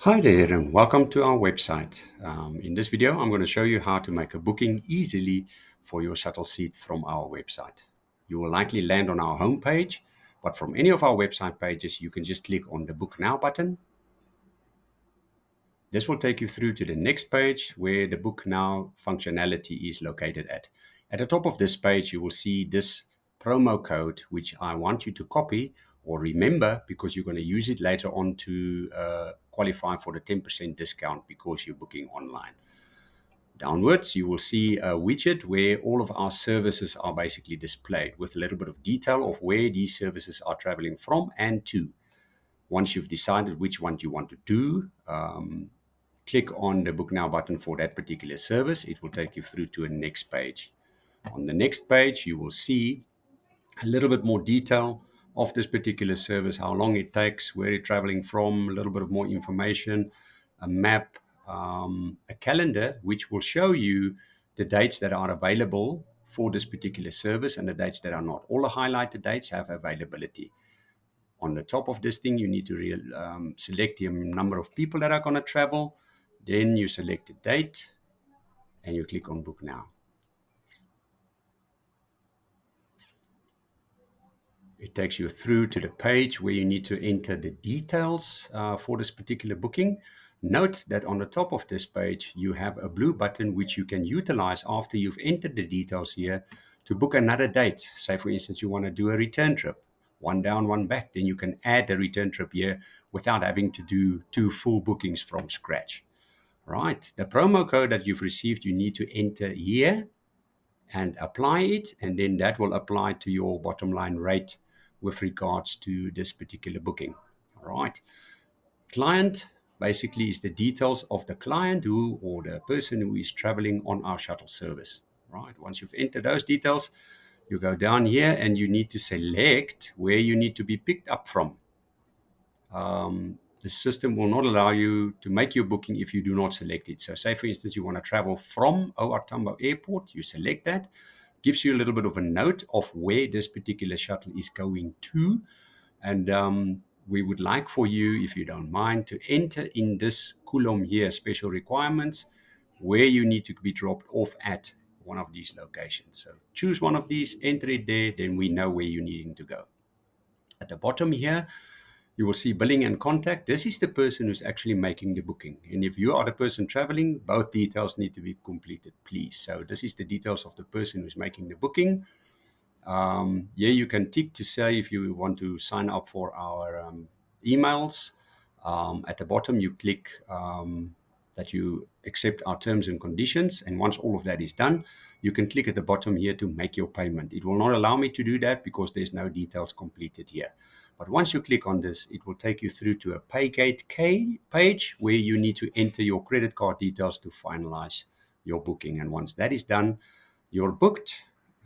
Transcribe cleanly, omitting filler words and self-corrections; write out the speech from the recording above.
Hi there and welcome to our website. In this video, I'm going to show you how to make a booking easily for your shuttle seat from our website. You will likely land on our homepage, but from any of our website pages, you can just click on the Book Now button. This will take you through to the next page where the Book Now functionality is located at. At the top of this page, you will see this promo code, which I want you to copy or remember because you're going to use it later on to qualify for the 10% discount because you're booking online. Downwards, you will see a widget where all of our services are basically displayed with a little bit of detail of where these services are traveling from and to. Once you've decided which one you want to do, click on the Book Now button for that particular service. It will take you through to a next page. On the next page, you will see a little bit more detail of this particular service, how long it takes, where you're traveling from, a little bit of more information, a map, a calendar, which will show you the dates that are available for this particular service and the dates that are not. All the highlighted dates have availability. On the top of this thing, you need to select the number of people that are going to travel. Then you select the date and you click on Book Now. It takes you through to the page where you need to enter the details for this particular booking. Note that on the top of this page, you have a blue button which you can utilize after you've entered the details here to book another date. Say, for instance, you want to do a return trip, one down, one back. Then you can add the return trip here without having to do two full bookings from scratch. Right. The promo code that you've received, you need to enter here and apply it, and then that will apply to your bottom line rate with regards to this particular booking. All right. Client basically is the details of the client who or the person who is traveling on our shuttle service. Right. Once you've entered those details, you go down here and you need to select where you need to be picked up from. The system will not allow you to make your booking if you do not select it. So say, for instance, you want to travel from OR Tambo Airport, you select that, gives you a little bit of a note of where this particular shuttle is going to. And we would like for you, if you don't mind, to enter in this column here, special requirements, where you need to be dropped off at one of these locations. So choose one of these, enter it there, then we know where you're needing to go. At the bottom here, you will see billing and contact. This is the person who's actually making the booking. And if you are the person traveling, both details need to be completed, please. So this is the details of the person who's making the booking. Here you can tick to say if you want to sign up for our emails. At the bottom, you click that you accept our terms and conditions. And once all of that is done, you can click at the bottom here to make your payment. It will not allow me to do that because there's no details completed here. But once you click on this, it will take you through to a Paygate page where you need to enter your credit card details to finalize your booking. And once that is done, you're booked